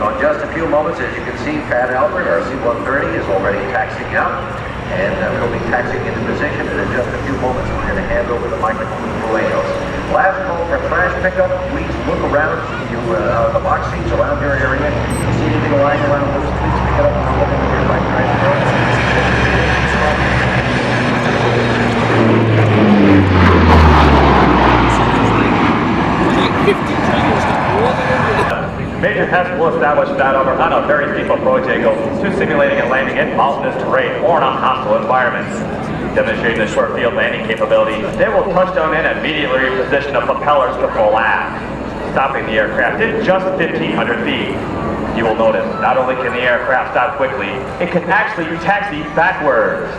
So in just a few moments, as you can see, Pat Albert, our C-130, is already taxiing out, and we'll be taxiing into position, and in just a few moments, we're going to hand over the microphone to Buenos. Last call for trash pickup. Please look around you, the box seats around your area. If you see anything lying around loose, please pick it up and look into your bike trash. Major tests will establish that over on a very steep approach angle to simulating and landing in mountainous terrain or in a hostile environment. Demonstrating the short field landing capability, they will touch down and immediately reposition the propellers to full aft, stopping the aircraft in just 1,500 feet. You will notice not only can the aircraft stop quickly, it can actually taxi backwards.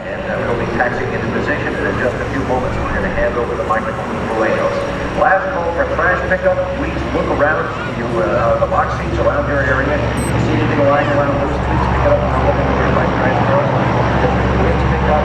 And we'll be taxiing into position, and in just a few moments, we're going to hand over the microphone to Buenos. Last call for trash pickup. Please look around you, the box seats around your area. If you see anything lying around loose, please pick it up and look into your bike trash. Please pick up.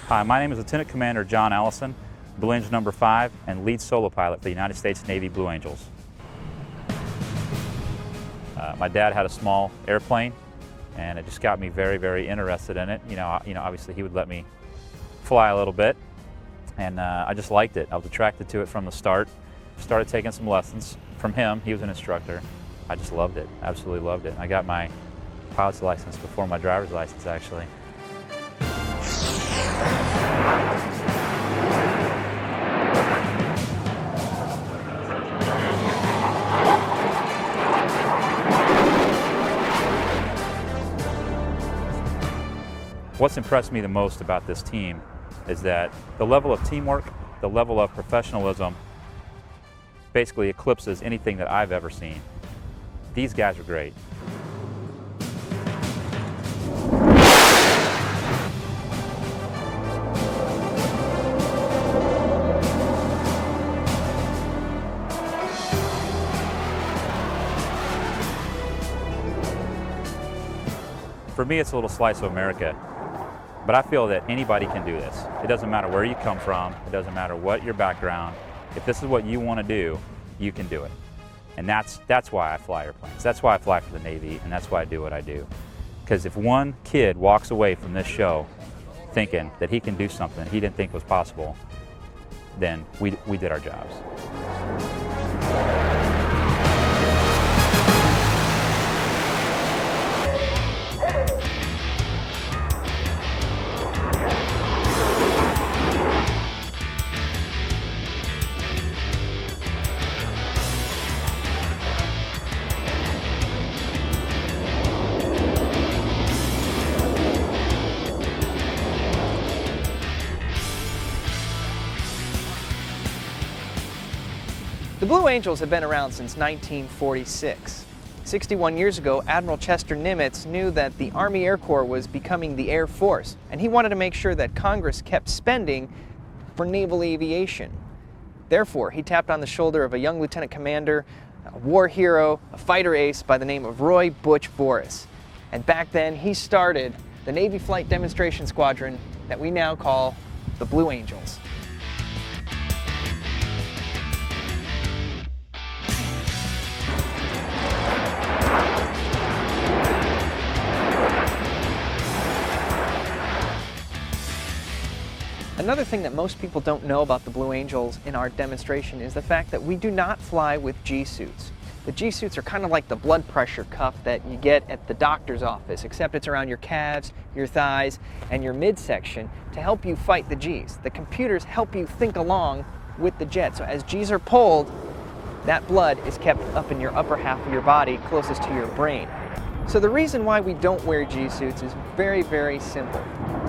Hi, my name is Lieutenant Commander John Allison, Blue Angel number 5 and lead solo pilot for the United States Navy Blue Angels. My dad had a small airplane and it just got me very, very interested in it. You know, obviously he would let me fly a little bit and I just liked it. I was attracted to it from the start. Started taking some lessons from him. He was an instructor. I just loved it, absolutely loved it. I got my pilot's license before my driver's license actually. What's impressed me the most about this team is that the level of teamwork, the level of professionalism basically eclipses anything that I've ever seen. These guys are great. For me, it's a little slice of America, but I feel that anybody can do this. It doesn't matter where you come from, it doesn't matter what your background. If this is what you want to do, you can do it. And that's why I fly airplanes. That's why I fly for the Navy, and that's why I do what I do. Because if one kid walks away from this show thinking that he can do something he didn't think was possible, then we did our jobs. The Blue Angels have been around since 1946. 61 years ago, Admiral Chester Nimitz knew that the Army Air Corps was becoming the Air Force, and he wanted to make sure that Congress kept spending for naval aviation. Therefore, he tapped on the shoulder of a young lieutenant commander, a war hero, a fighter ace by the name of Roy Butch Boris. And back then, he started the Navy Flight Demonstration Squadron that we now call the Blue Angels. Another thing that most people don't know about the Blue Angels in our demonstration is the fact that we do not fly with G-suits. The G-suits are kind of like the blood pressure cuff that you get at the doctor's office, except it's around your calves, your thighs, and your midsection to help you fight the Gs. The computers help you think along with the jet. So as Gs are pulled, that blood is kept up in your upper half of your body closest to your brain. So the reason why we don't wear G-suits is very, very simple.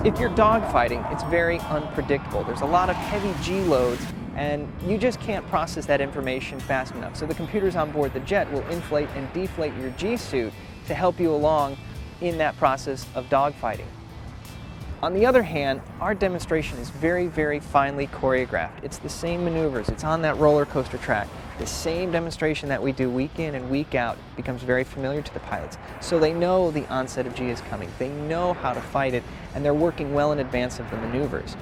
If you're dogfighting, it's very unpredictable. There's a lot of heavy G loads, and you just can't process that information fast enough. So the computers on board the jet will inflate and deflate your G-suit to help you along in that process of dogfighting. On the other hand, our demonstration is very, very finely choreographed. It's the same maneuvers. It's on that roller coaster track. The same demonstration that we do week in and week out becomes very familiar to the pilots. So they know the onset of G is coming. They know how to fight it, and they're working well in advance of the maneuvers.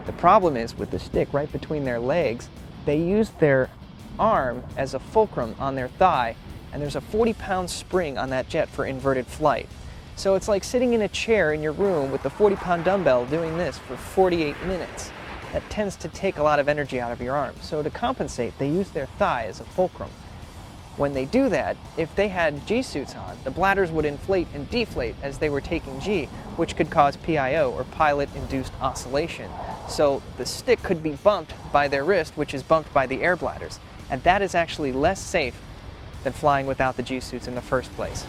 The problem is with the stick right between their legs, they use their arm as a fulcrum on their thigh, and there's a 40-pound spring on that jet for inverted flight. So it's like sitting in a chair in your room with the 40-pound dumbbell doing this for 48 minutes. That tends to take a lot of energy out of your arm. So to compensate, they use their thigh as a fulcrum. When they do that, if they had G-suits on, the bladders would inflate and deflate as they were taking G, which could cause PIO, or pilot-induced oscillation. So the stick could be bumped by their wrist, which is bumped by the air bladders. And that is actually less safe than flying without the G-suits in the first place.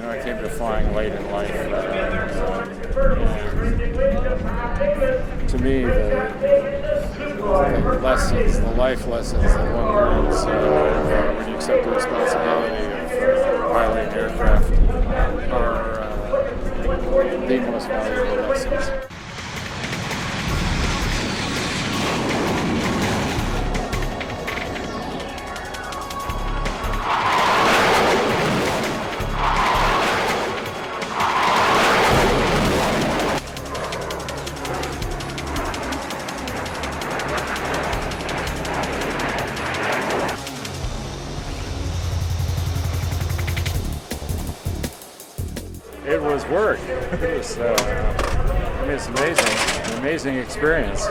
I came to flying late in life. To me, the lessons, the life lessons that one learns when you accept the responsibility of piloting aircraft are the most valuable lessons. It was work. It was, it's amazing, an amazing experience.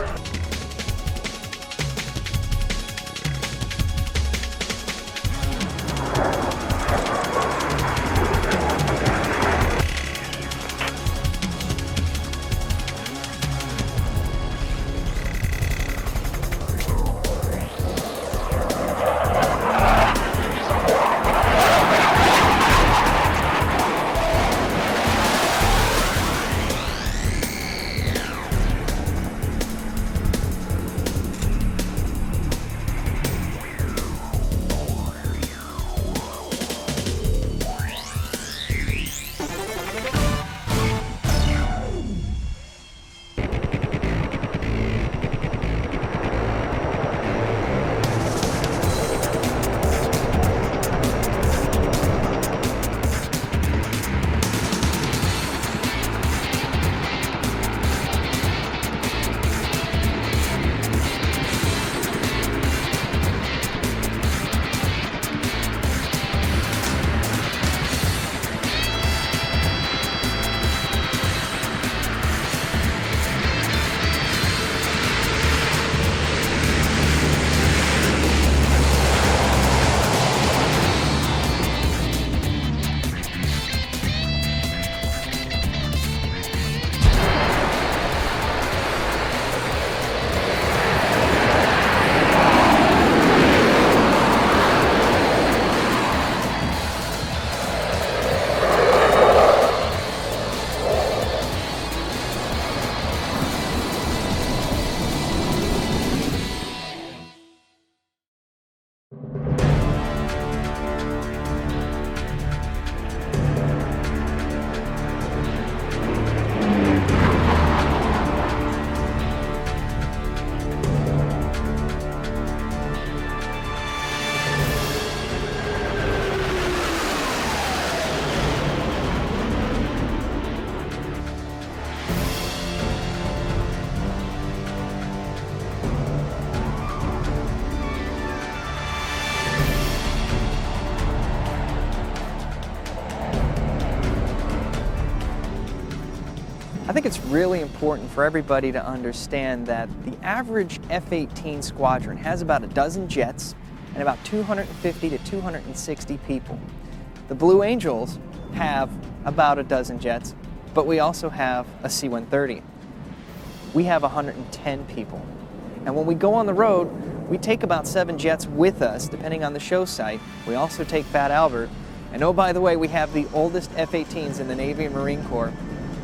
think it's really important for everybody to understand that the average F-18 squadron has about a dozen jets and about 250 to 260 people. The Blue Angels have about a dozen jets, but we also have a C-130. We have 110 people. And when we go on the road, we take about 7 jets with us, depending on the show site. We also take Fat Albert. And oh, by the way, we have the oldest F-18s in the Navy and Marine Corps,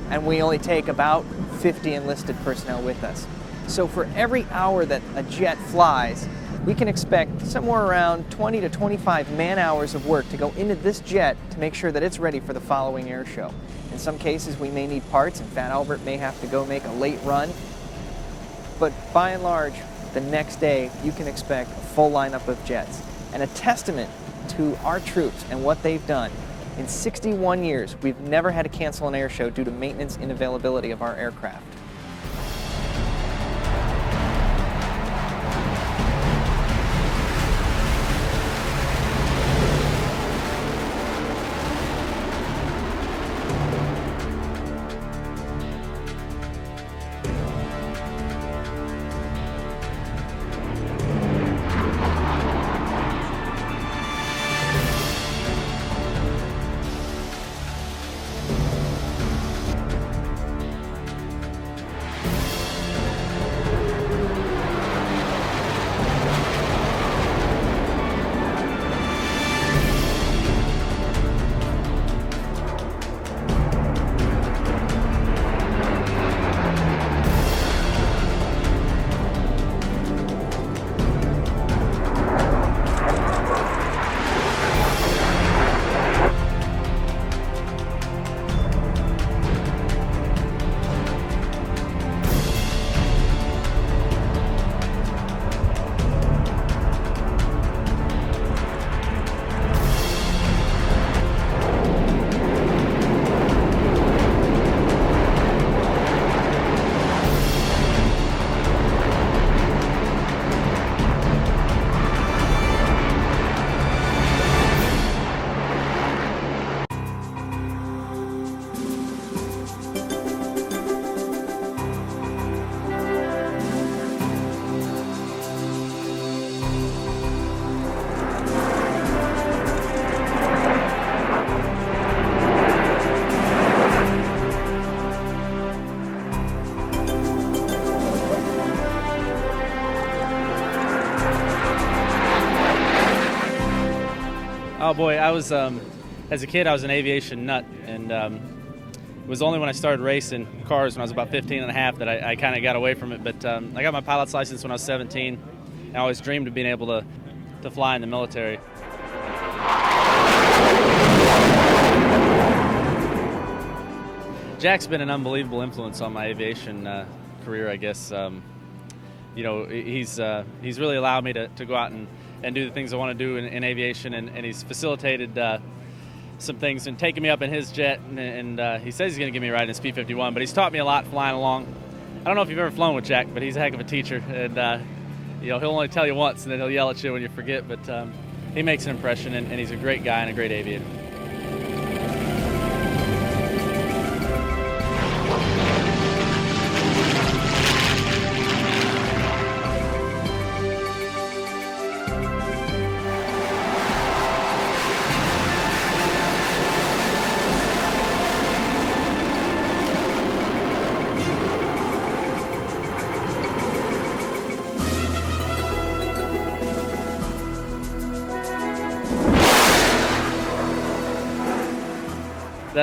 and we only take about 50 enlisted personnel with us. So for every hour that a jet flies, we can expect somewhere around 20 to 25 man-hours of work to go into this jet to make sure that it's ready for the following air show. In some cases, we may need parts, and Fat Albert may have to go make a late run. But by and large, the next day, you can expect a full lineup of jets. And a testament to our troops and what they've done. In 61 years, we've never had to cancel an air show due to maintenance inavailability of our aircraft. Oh boy, I was, as a kid, I was an aviation nut, and it was only when I started racing cars when I was about 15 and a half that I kind of got away from it. But I got my pilot's license when I was 17, and I always dreamed of being able to fly in the military. Jack's been an unbelievable influence on my aviation career, I guess. You know, he's really allowed me to go out and do the things I want to do in aviation, and he's facilitated some things and taken me up in his jet, and he says he's going to give me a ride in his P-51, but he's taught me a lot flying along. I don't know if you've ever flown with Jack, but he's a heck of a teacher, and you know, he'll only tell you once, and then he'll yell at you when you forget, but he makes an impression, and he's a great guy and a great aviator.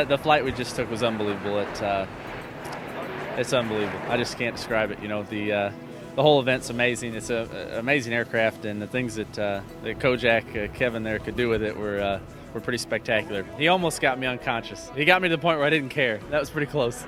The flight we just took was unbelievable. It's unbelievable. I just can't describe it. You know, the whole event's amazing. It's an amazing aircraft, and the things that Kojak, Kevin there could do with it were pretty spectacular. He almost got me unconscious. He got me to the point where I didn't care. That was pretty close.